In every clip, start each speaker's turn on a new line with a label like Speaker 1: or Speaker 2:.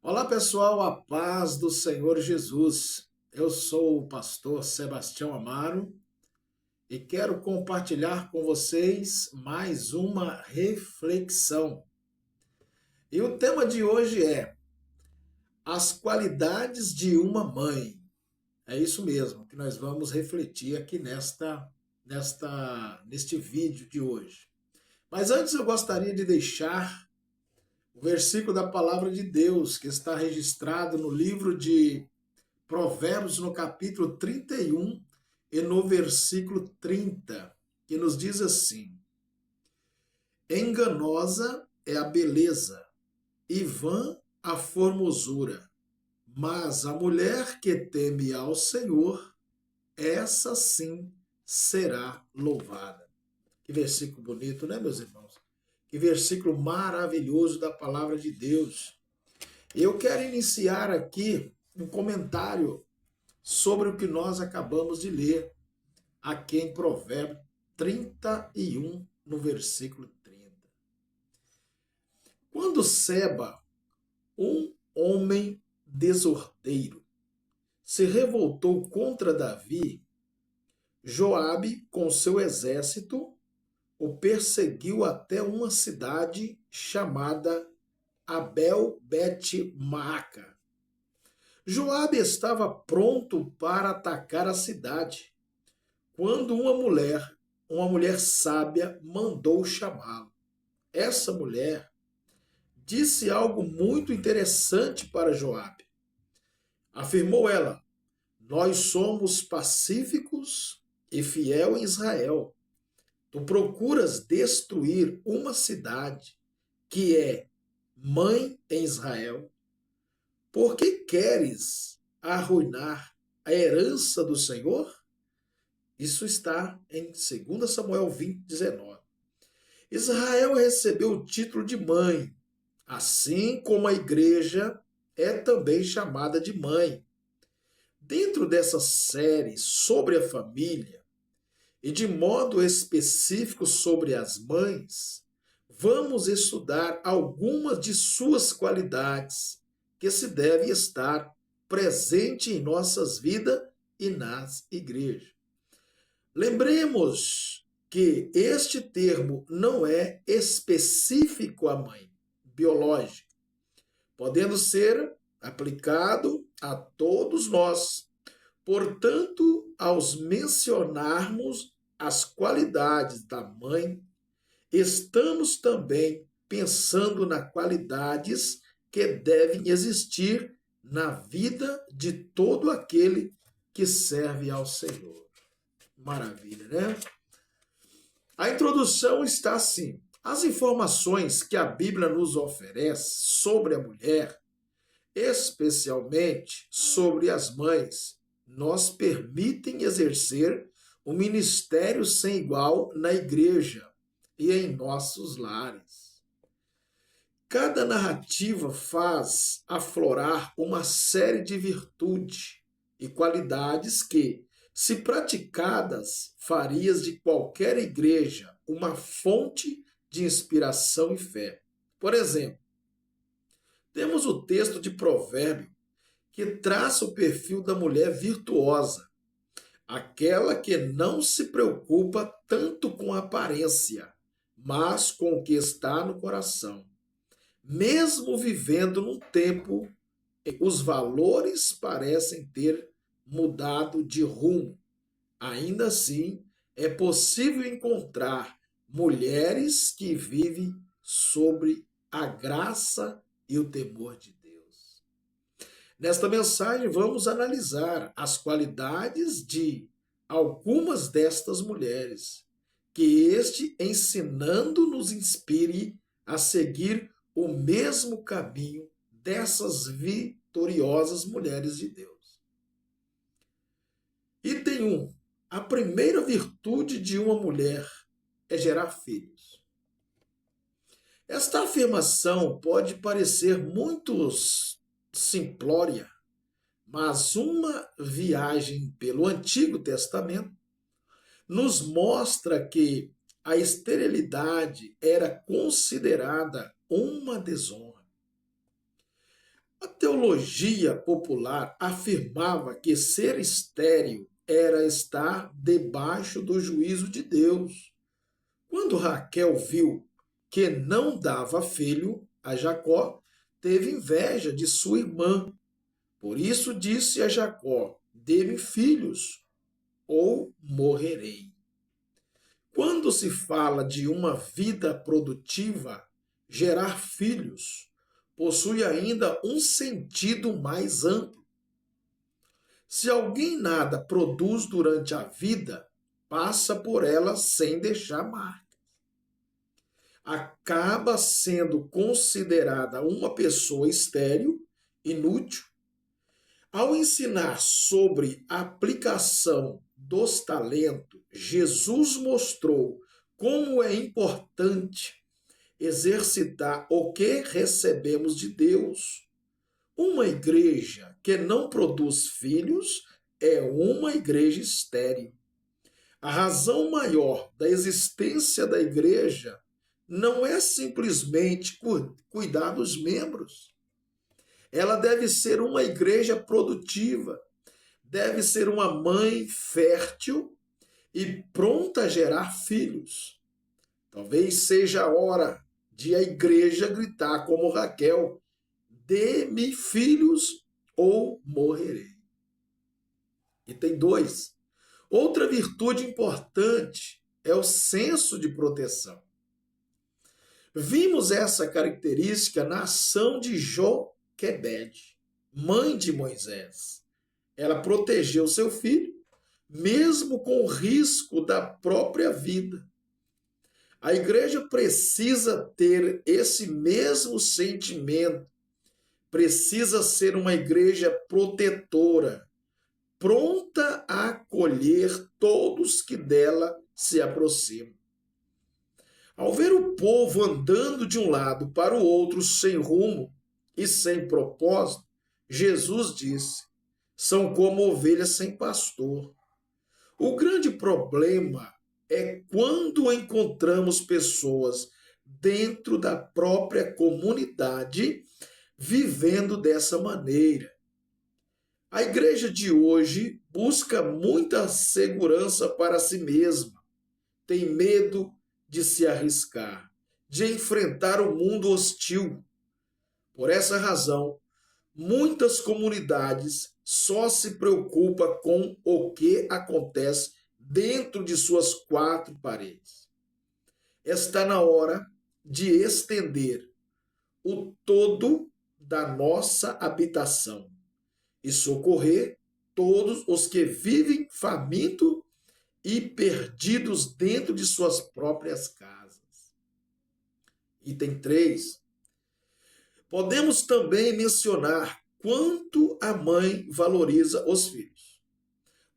Speaker 1: Olá pessoal, a paz do Senhor Jesus. Eu sou o pastor Sebastião Amaro e quero compartilhar com vocês mais uma reflexão. E o tema de hoje é as qualidades de uma mãe. É isso mesmo que nós vamos refletir aqui neste vídeo de hoje. Mas antes eu gostaria de deixar o versículo da palavra de Deus que está registrado no livro de Provérbios, no capítulo 31 e no versículo 30, que nos diz assim: enganosa é a beleza e vã a formosura, mas a mulher que teme ao Senhor, essa sim será louvada. Que versículo bonito, né, meus irmãos? Que versículo maravilhoso da palavra de Deus. Eu quero iniciar aqui um comentário sobre o que nós acabamos de ler aqui em Provérbios 31, no versículo 30. Quando Seba, um homem desordeiro, se revoltou contra Davi, Joabe, com seu exército, o perseguiu até uma cidade chamada Abel-Bet-Maaca. Joabe estava pronto para atacar a cidade, quando uma mulher sábia, mandou chamá-lo. Essa mulher disse algo muito interessante para Joabe. Afirmou ela: nós somos pacíficos e fiel em Israel. Tu procuras destruir uma cidade que é mãe em Israel. Por que queres arruinar a herança do Senhor? Isso está em 2 Samuel 20, 19. Israel recebeu o título de mãe, assim como a igreja é também chamada de mãe. Dentro dessa série sobre a família, e de modo específico sobre as mães, vamos estudar algumas de suas qualidades que se devem estar presente em nossas vidas e nas igrejas. Lembremos que este termo não é específico à mãe biológica, podendo ser aplicado a todos nós. Portanto, ao mencionarmos as qualidades da mãe, estamos também pensando nas qualidades que devem existir na vida de todo aquele que serve ao Senhor. Maravilha, né? A introdução está assim: as informações que a Bíblia nos oferece sobre a mulher, especialmente sobre as mães, nos permitem exercer um ministério sem igual na igreja e em nossos lares. Cada narrativa faz aflorar uma série de virtudes e qualidades que, se praticadas, farias de qualquer igreja uma fonte de inspiração e fé. Por exemplo, temos o texto de Provérbio que traça o perfil da mulher virtuosa, aquela que não se preocupa tanto com a aparência, mas com o que está no coração. Mesmo vivendo num tempo em que os valores parecem ter mudado de rumo, ainda assim é possível encontrar mulheres que vivem sobre a graça e o temor de Deus. Nesta mensagem, vamos analisar as qualidades de algumas destas mulheres, que este ensinando nos inspire a seguir o mesmo caminho dessas vitoriosas mulheres de Deus. Item 1. A primeira virtude de uma mulher é gerar filhos. Esta afirmação pode parecer muito simplória, mas uma viagem pelo Antigo Testamento nos mostra que a esterilidade era considerada uma desonra. teologia popular afirmava que ser estéril era estar debaixo do juízo de Deus. Quando Raquel viu que não dava filho a Jacó, teve inveja de sua irmã. Por isso disse a Jacó: dê-me filhos, ou morrerei. Quando se fala de uma vida produtiva, gerar filhos possui ainda um sentido mais amplo. Se alguém nada produz durante a vida, passa por ela sem deixar marca. Acaba sendo considerada uma pessoa estéril, inútil. Ao ensinar sobre a aplicação dos talentos, Jesus mostrou como é importante exercitar o que recebemos de Deus. Uma igreja que não produz filhos é uma igreja estéril. A razão maior da existência da igreja não é simplesmente cuidar dos membros. Ela deve ser uma igreja produtiva, deve ser uma mãe fértil e pronta a gerar filhos. Talvez seja a hora de a igreja gritar como Raquel: dê-me filhos ou morrerei. Item 2. Outra virtude importante é o senso de proteção. Vimos essa característica na ação de Joquebede, mãe de Moisés. Ela protegeu seu filho, mesmo com o risco da própria vida. A igreja precisa ter esse mesmo sentimento, precisa ser uma igreja protetora, pronta a acolher todos que dela se aproximam. Ao ver o povo andando de um lado para o outro sem rumo e sem propósito, Jesus disse: são como ovelhas sem pastor. O grande problema é quando encontramos pessoas dentro da própria comunidade vivendo dessa maneira. A igreja de hoje busca muita segurança para si mesma, tem medo de se arriscar, de enfrentar o mundo hostil. Por essa razão, muitas comunidades só se preocupam com o que acontece dentro de suas quatro paredes. Está na hora de estender o todo da nossa habitação e socorrer todos os que vivem famintos e perdidos dentro de suas próprias casas. Item 3. Podemos também mencionar quanto a mãe valoriza os filhos.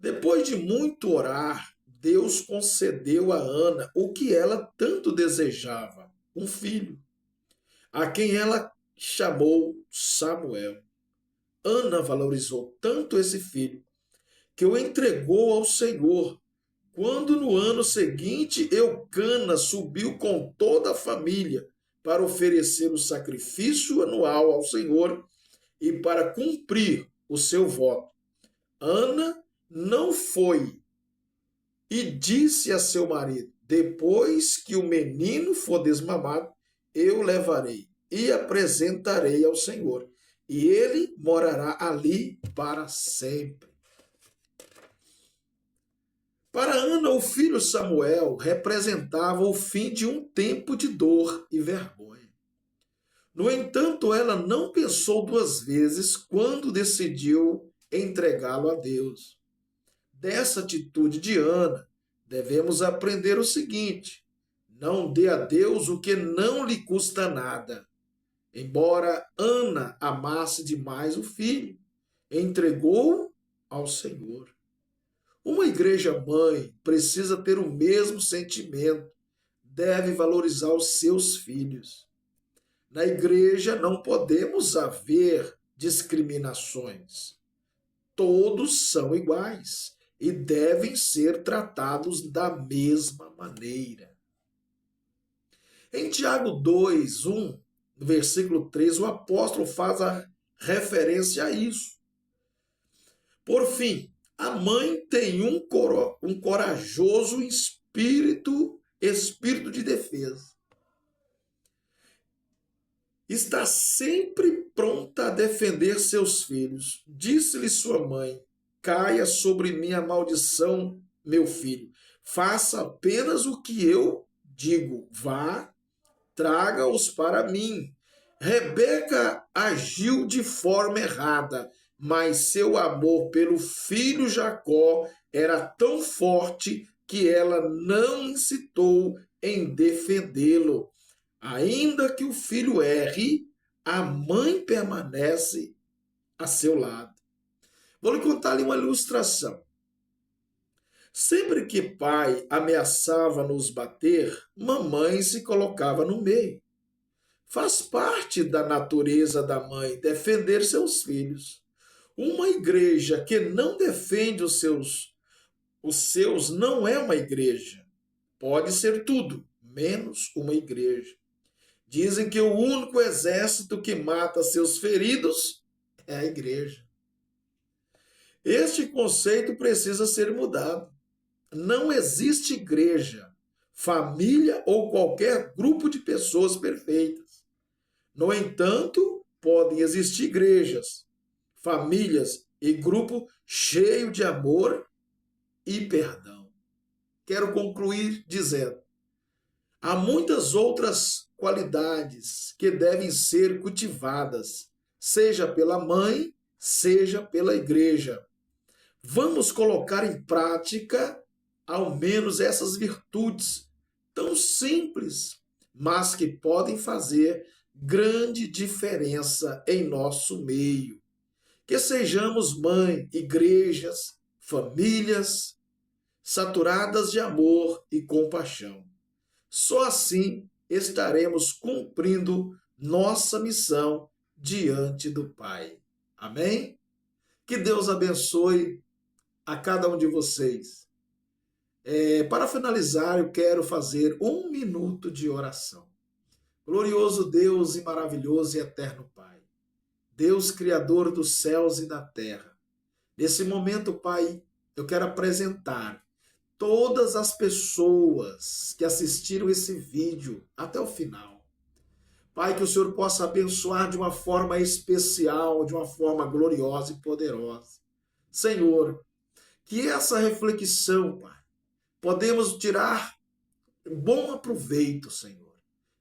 Speaker 1: Depois de muito orar, Deus concedeu a Ana o que ela tanto desejava, um filho, a quem ela chamou Samuel. Ana valorizou tanto esse filho que o entregou ao Senhor. Quando no ano seguinte Eucana subiu com toda a família para oferecer o sacrifício anual ao Senhor e para cumprir o seu voto, Ana não foi e disse a seu marido: depois que o menino for desmamado, eu o levarei e apresentarei ao Senhor, e ele morará ali para sempre. Para Ana, o filho Samuel representava o fim de um tempo de dor e vergonha. No entanto, ela não pensou duas vezes quando decidiu entregá-lo a Deus. Dessa atitude de Ana, devemos aprender o seguinte: não dê a Deus o que não lhe custa nada. Embora Ana amasse demais o filho, entregou-o ao Senhor. Uma igreja mãe precisa ter o mesmo sentimento, deve valorizar os seus filhos. Na igreja não podemos haver discriminações. Todos são iguais e devem ser tratados da mesma maneira. Em Tiago 2:1, no versículo 3, o apóstolo faz a referência a isso. Por fim, a mãe tem um corajoso espírito de defesa. Está sempre pronta a defender seus filhos. Disse-lhe sua mãe: caia sobre mim a maldição, meu filho. Faça apenas o que eu digo. Vá, traga-os para mim. Rebeca agiu de forma errada, mas seu amor pelo filho Jacó era tão forte que ela não incitou em defendê-lo. Ainda que o filho erre, a mãe permanece a seu lado. Vou lhe contar ali uma ilustração. Sempre que pai ameaçava nos bater, mamãe se colocava no meio. Faz parte da natureza da mãe defender seus filhos. Uma igreja que não defende os seus não é uma igreja. Pode ser tudo, menos uma igreja. Dizem que o único exército que mata seus feridos é a igreja. Este conceito precisa ser mudado. Não existe igreja, família ou qualquer grupo de pessoas perfeitas. No entanto, podem existir igrejas, famílias e grupo cheio de amor e perdão. Quero concluir dizendo: há muitas outras qualidades que devem ser cultivadas, seja pela mãe, seja pela igreja. Vamos colocar em prática ao menos essas virtudes tão simples, mas que podem fazer grande diferença em nosso meio. Que sejamos mãe, igrejas, famílias saturadas de amor e compaixão. Só assim estaremos cumprindo nossa missão diante do Pai. Amém? Que Deus abençoe a cada um de vocês. Para finalizar, eu quero fazer 1 minuto de oração. Glorioso Deus e maravilhoso e eterno Pai, Deus Criador dos céus e da terra, nesse momento, Pai, eu quero apresentar todas as pessoas que assistiram esse vídeo até o final. Pai, que o Senhor possa abençoar de uma forma especial, de uma forma gloriosa e poderosa. Senhor, que essa reflexão, Pai, podemos tirar bom aproveito, Senhor,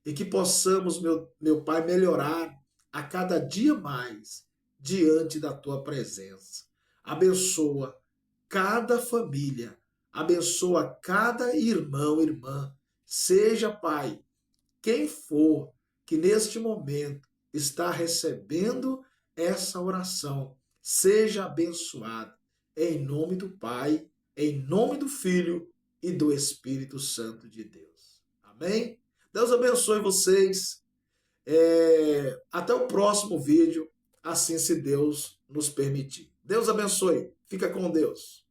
Speaker 1: e que possamos, meu Pai, melhorar a cada dia mais diante da Tua presença. Abençoa cada família, abençoa cada irmão, irmã, seja, Pai, quem for que neste momento está recebendo essa oração, seja abençoado, em nome do Pai, em nome do Filho e do Espírito Santo de Deus. Amém? Deus abençoe vocês. Até o próximo vídeo, assim se Deus nos permitir. Deus abençoe. Fica com Deus.